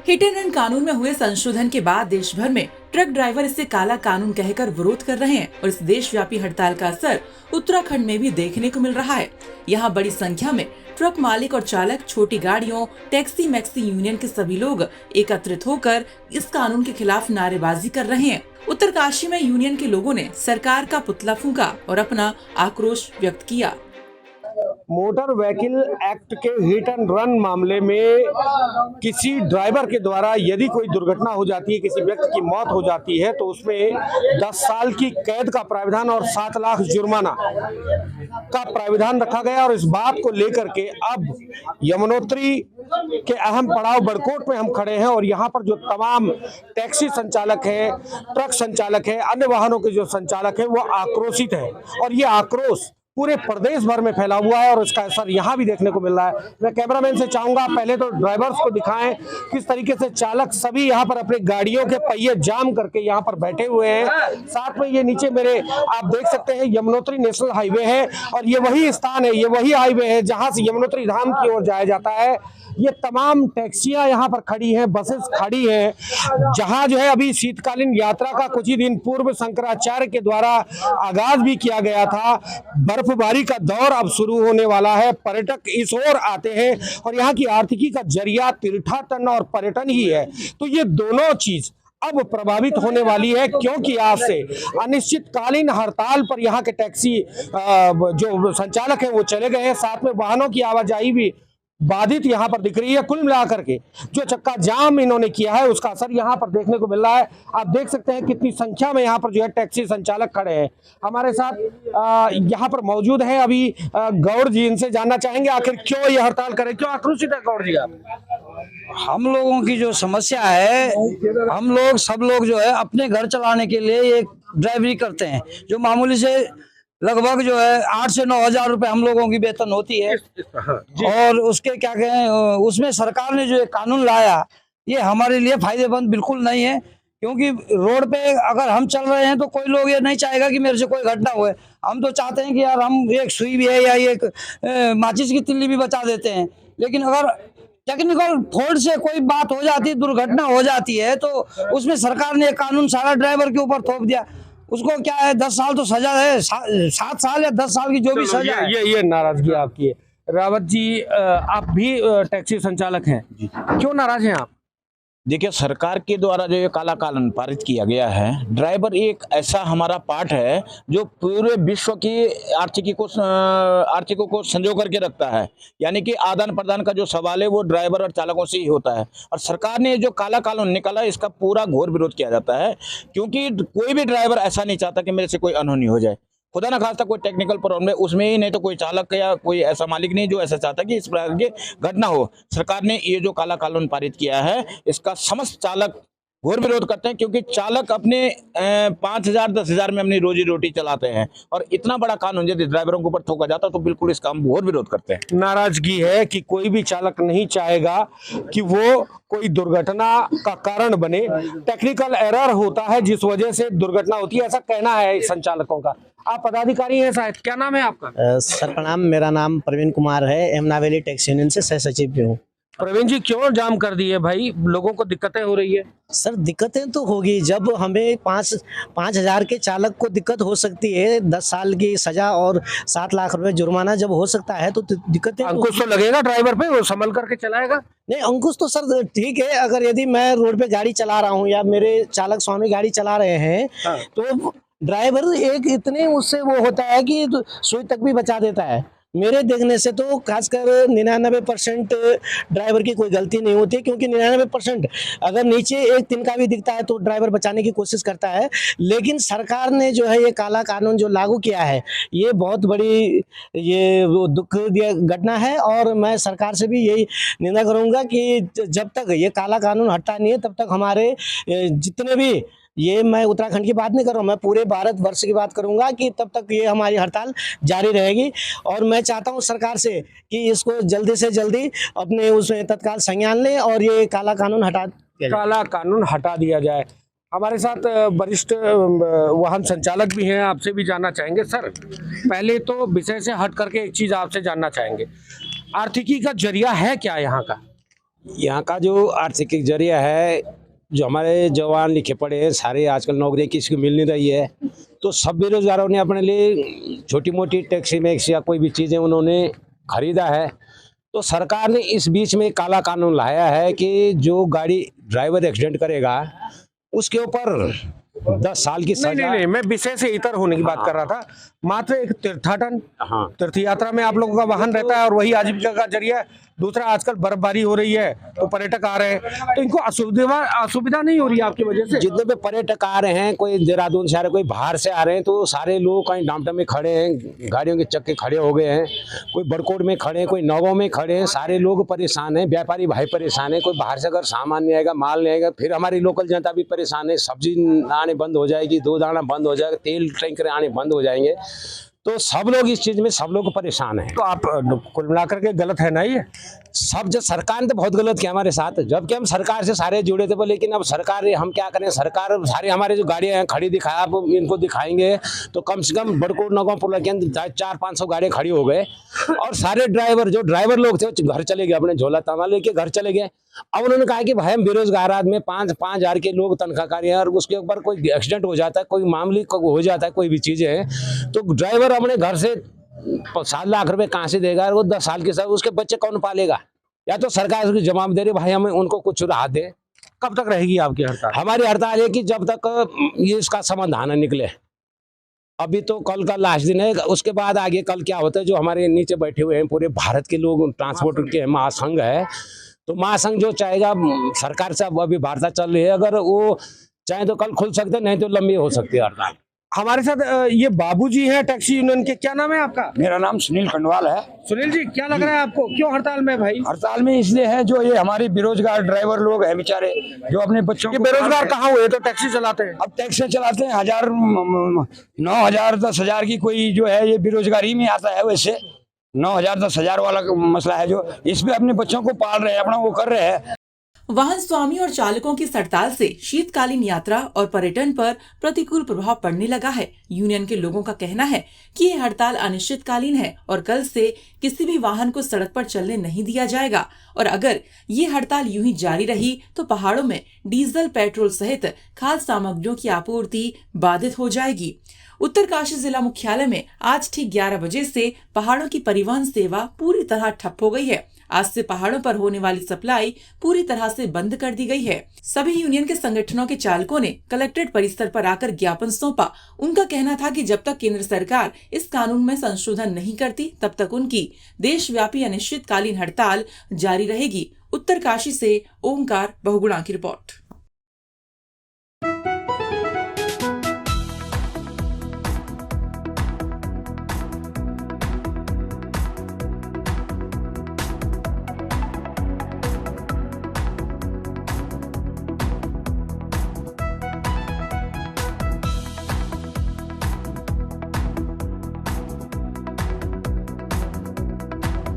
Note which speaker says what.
Speaker 1: Hit and run कानून में हुए संशोधन के बाद देश भर में ट्रक ड्राइवर इसे काला कानून कहकर विरोध कर रहे हैं और इस देशव्यापी हड़ताल का असर उत्तराखंड में भी देखने को मिल रहा है। यहाँ बड़ी संख्या में ट्रक मालिक और चालक, छोटी गाड़ियों, टैक्सी मैक्सी यूनियन के सभी लोग एकत्रित होकर इस कानून के खिलाफ नारेबाजी कर रहे हैं। उत्तरकाशी में यूनियन के लोगों ने सरकार का पुतला फूंका और अपना आक्रोश व्यक्त किया।
Speaker 2: मोटर व्हीकल एक्ट के हिट एंड रन मामले में किसी ड्राइवर के द्वारा यदि कोई दुर्घटना हो जाती है, किसी व्यक्ति की मौत हो जाती है तो उसमें 10 साल की कैद का प्रावधान और 7 लाख जुर्माना का प्रावधान रखा गया। और इस बात को लेकर के अब यमुनोत्री के अहम पड़ाव बड़कोट में हम खड़े हैं और यहाँ पर जो तमाम टैक्सी संचालक है, ट्रक संचालक है, अन्य वाहनों के जो संचालक है वो आक्रोशित है और ये आक्रोश पूरे प्रदेश भर में फैला हुआ है और इसका असर यहाँ भी देखने को मिल रहा है। मैं कैमरामैन से चाहूंगा पहले तो ड्राइवर्स को दिखाएं किस तरीके से चालक सभी यहाँ पर अपने गाड़ियों के पहिए जाम करके यहाँ पर बैठे हुए हैं। साथ में ये नीचे मेरे आप देख सकते हैं यमुनोत्री नेशनल हाईवे है और ये वही स्थान है, ये वही हाईवे है जहाँ से यमुनोत्री धाम की ओर जाया जाता है। ये तमाम टैक्सियां यहाँ पर खड़ी हैं, बसेस खड़ी हैं, जहाँ जो है अभी शीतकालीन यात्रा का कुछ ही दिन पूर्व शंकराचार्य के द्वारा आगाज भी किया गया था। बर्फबारी का दौर अब शुरू होने वाला है, पर्यटक इस ओर आते हैं और यहाँ की आर्थिकी का जरिया तीर्थाटन और पर्यटन ही है। तो ये दोनों चीज अब प्रभावित होने वाली है क्योंकि आज से अनिश्चितकालीन हड़ताल पर यहाँ के टैक्सी जो संचालक हैं वो चले गए हैं। साथ में वाहनों की आवाजाही भी बाधित यहाँ पर दिख रही है। कुल मिलाकर के जो चक्का जाम इन्होंने किया है उसका असर यहाँ पर देखने को मिल रहा है। आप देख सकते हैं कितनी संख्या में यहाँ पर जो है टैक्सी संचालक खड़े हैं। हमारे साथ यहाँ पर मौजूद है अभी गौड़ जी, इनसे जानना चाहेंगे आखिर क्यों ये हड़ताल करें, क्यों आक्रोशित है गौड़ जी आप?
Speaker 3: हम लोगों की जो समस्या है, हम लोग सब लोग जो है अपने घर चलाने के लिए ये ड्राइवरी करते हैं, जो मामूली से लगभग जो है 8 से 9 हजार रुपए हम लोगों की वेतन होती है। और उसके क्या कहें, उसमें सरकार ने जो ये कानून लाया ये हमारे लिए फायदेमंद बिल्कुल नहीं है, क्योंकि रोड पे अगर हम चल रहे हैं तो कोई लोग ये नहीं चाहेगा कि मेरे से कोई घटना हुए। हम तो चाहते हैं कि यार हम एक सुई भी है या एक माचिस की तिल्ली भी बचा देते हैं, लेकिन अगर टेक्निकल फॉल्ट से कोई बात हो जाती है, दुर्घटना हो जाती है, तो उसमें सरकार ने कानून सारा ड्राइवर के ऊपर थोप दिया। उसको क्या है 10 साल तो सजा है, 7 साल या 10 साल की जो भी सजा है।
Speaker 2: ये नाराजगी आपकी है। रावत जी, आप भी टैक्सी संचालक हैं, क्यों नाराज हैं आप?
Speaker 4: देखिए, सरकार के द्वारा जो ये काला कानून पारित किया गया है, ड्राइवर एक ऐसा हमारा पार्ट है जो पूरे विश्व की आर्थिकों को संजो करके रखता है। यानी कि आदान प्रदान का जो सवाल है वो ड्राइवर और चालकों से ही होता है। और सरकार ने जो काला कानून निकाला इसका पूरा घोर विरोध किया जाता है, क्योंकि कोई भी ड्राइवर ऐसा नहीं चाहता कि मेरे से कोई अनहोनी हो जाए। खुदा ना खास्ता कोई टेक्निकल प्रॉब्लम है उसमें ही, नहीं तो कोई चालक या कोई ऐसा मालिक नहीं जो ऐसा चाहता कि इस प्रकार की घटना हो। सरकार ने ये जो काला कानून पारित किया है इसका समस्त चालक घोर विरोध करते हैं, क्योंकि चालक अपने 5,000 10,000 में अपनी रोजी रोटी चलाते हैं और इतना बड़ा कानून यदि ड्राइवरों के ऊपर थोका जाता तो बिल्कुल इसका हम घोर विरोध करते हैं।
Speaker 2: नाराजगी है कि कोई भी चालक नहीं चाहेगा कि वो कोई दुर्घटना का कारण बने। टेक्निकल एरर होता है जिस वजह से दुर्घटना होती है, ऐसा कहना है संचालकों का। आप पदाधिकारी हैं शायद, क्या नाम है आपका?
Speaker 5: सर प्रणाम, मेरा नाम प्रवीण कुमार है, यमुना वैली टैक्सी यूनियन से सह सचिव भी हूँ।
Speaker 2: प्रवीण जी, क्यों जाम कर दिए भाई? लोगों को दिक्कतें हो रही है।
Speaker 5: सर दिक्कतें तो होगी, जब हमें 5,000 के चालक को दिक्कत हो सकती है, 10 साल की सजा और 7 लाख रुपए जुर्माना जब हो सकता है तो दिक्कतें।
Speaker 2: अंकुश तो लगेगा ड्राइवर पे, वो संभल करके चलाएगा।
Speaker 5: नहीं, अंकुश तो सर ठीक है, अगर यदि मैं रोड पे गाड़ी चला रहा हूँ या मेरे चालक स्वामी गाड़ी चला रहे हैं तो ड्राइवर एक इतने उससे वो होता है कि सुई तक भी बचा देता है। मेरे देखने से तो खासकर 99% ड्राइवर की कोई गलती नहीं होती, क्योंकि 99% अगर नीचे एक तिनका भी दिखता है तो ड्राइवर बचाने की कोशिश करता है। लेकिन सरकार ने जो है ये काला कानून जो लागू किया है ये बहुत बड़ी ये दुख घटना है और मैं सरकार से भी यही निंदा करूंगा कि जब तक ये काला कानून हटता नहीं है तब तक हमारे जितने भी, ये मैं उत्तराखंड की बात नहीं कर रहा हूँ, मैं पूरे भारतवर्ष की बात करूंगा कि तब तक ये हमारी हड़ताल जारी रहेगी। और मैं चाहता हूँ सरकार से कि इसको जल्दी से जल्दी अपने उसमें तत्काल संज्ञान लें और ये काला कानून हटा दिया जाए। हमारे साथ वरिष्ठ वाहन संचालक भी हैं, आपसे भी जानना चाहेंगे। सर, पहले तो विषय से हट करके एक चीज़ आपसे जानना चाहेंगे, आर्थिकी का जरिया है क्या यहाँ का?
Speaker 2: यहाँ का जो आर्थिक जरिया है, जो हमारे जवान लिखे पढ़े हैं सारे, आजकल नौकरी किसी को मिल नहीं रही है, तो सब बेरोजगारों ने अपने लिए छोटी मोटी टैक्सी मैक्स या कोई भी चीज़ें उन्होंने खरीदा है। तो सरकार ने इस बीच में काला कानून लाया है कि जो गाड़ी ड्राइवर एक्सीडेंट करेगा उसके ऊपर 10 साल की सजा। नहीं, मैं विषय से इतर होने की बात कर रहा था। मात्र एक तीर्थाटन, हाँ, तीर्थ यात्रा में आप लोगों का वाहन रहता है और वही आजीविका का जरिया है। दूसरा, आजकल बर्फबारी हो रही है तो पर्यटक आ रहे हैं, तो इनको असुविधा नहीं हो रही है आपकी वजह से? जितने भी पर्यटक आ रहे हैं, कोई देहरादून से आ रहे हैं, कोई बाहर से आ रहे हैं, तो सारे लोग कहीं डामटम में खड़े हैं, गाड़ियों के चक्के खड़े हो गए हैं, कोई बड़कोट में खड़े हैं, कोई नौगांव में खड़े हैं, सारे लोग परेशान हैं, व्यापारी भाई परेशान है। कोई बाहर से अगर सामान नहीं आएगा, माल नहीं आएगा, फिर हमारी लोकल जनता भी परेशान है। सब्जी आने बंद हो जाएगी, दूध आना बंद हो जाएगा, तेल टैंकर आने बंद हो जाएंगे, तो सब लोग इस चीज में सब लोग परेशान हैं। तो आप कुल मिलाकर के गलत है ना ये सब? जो सरकार ने तो बहुत गलत किया हमारे साथ, जबकि हम सरकार से सारे जुड़े थे, लेकिन अब सरकार, हम क्या करें, सरकार सारी हमारे जो गाड़ियां हैं खड़ी दिखाया, आप इनको दिखाएंगे तो कम से कम बड़कोट नौगांव पुल के अंदर 400-500 गाड़ियां खड़ी हो गए और सारे ड्राइवर, जो ड्राइवर लोग थे, घर चले गए, अपने झोला तमा लेके घर चले गए। अब उन्होंने कहा कि भाई हम बेरोजगार आदमी, 5,000 के लोग तनख्वाहकारी हैं और उसके ऊपर कोई एक्सीडेंट हो जाता है, कोई मामूली हो जाता है, कोई भी चीजें हैं, तो ड्राइवर अपने घर से 7 लाख रुपए कहाँ से देगा? वो 10 साल के साथ उसके बच्चे कौन पालेगा? या तो सरकार उसकी जवाब दे रही, भाई हमें उनको कुछ राहत दे। कब तक रहेगी आपकी हड़ताल? हमारी हड़ताल है कि जब तक ये इसका समाधान न निकले। अभी तो कल का लास्ट दिन है, उसके बाद आगे कल क्या होता है, जो हमारे नीचे बैठे हुए हैं पूरे भारत के लोग, ट्रांसपोर्ट के महासंघ है, तो महासंघ जो चाहेगा, सरकार से अभी वार्ता चल रही है, अगर वो चाहे तो कल खुल सकते, नहीं तो लंबी हो सकती है हड़ताल। हमारे साथ ये बाबूजी हैं टैक्सी यूनियन के। क्या नाम है आपका?
Speaker 3: मेरा नाम सुनील खंडवाल है।
Speaker 2: सुनील जी, क्या लग रहा है आपको, क्यों हड़ताल में भाई?
Speaker 3: हड़ताल में इसलिए है, जो ये हमारे बेरोजगार ड्राइवर लोग हैं बेचारे, जो अपने बच्चों
Speaker 2: ये बेरोजगार कहाँ हुए? तो टैक्सी चलाते हैं।
Speaker 3: अब टैक्सी चलाते हैं, 1000, 9,000, 10,000 की कोई जो है, ये बेरोजगारी में आता है। वैसे 9,000, 10,000 वाला मसला है, जो इसमें अपने बच्चों को पाल रहे हैं, अपना वो कर रहे हैं।
Speaker 1: वाहन स्वामी और चालकों की हड़ताल से शीतकालीन यात्रा और पर्यटन पर प्रतिकूल प्रभाव पड़ने लगा है। यूनियन के लोगों का कहना है कि ये हड़ताल अनिश्चितकालीन है और कल से किसी भी वाहन को सड़क पर चलने नहीं दिया जाएगा, और अगर ये हड़ताल यूं ही जारी रही तो पहाड़ों में डीजल, पेट्रोल सहित खाद्य सामग्रियों की आपूर्ति बाधित हो जाएगी। उत्तरकाशी जिला मुख्यालय में आज ठीक 11 बजे से पहाड़ों की परिवहन सेवा पूरी तरह ठप हो गई है। आज से पहाड़ों पर होने वाली सप्लाई पूरी तरह से बंद कर दी गई है। सभी यूनियन के संगठनों के चालकों ने कलेक्ट्रेट परिसर पर आकर ज्ञापन सौंपा। उनका कहना था कि जब तक केंद्र सरकार इस कानून में संशोधन नहीं करती, तब तक उनकी देशव्यापी अनिश्चितकालीन हड़ताल जारी रहेगी। उत्तरकाशी से ओमकार बहुगुणा की रिपोर्ट।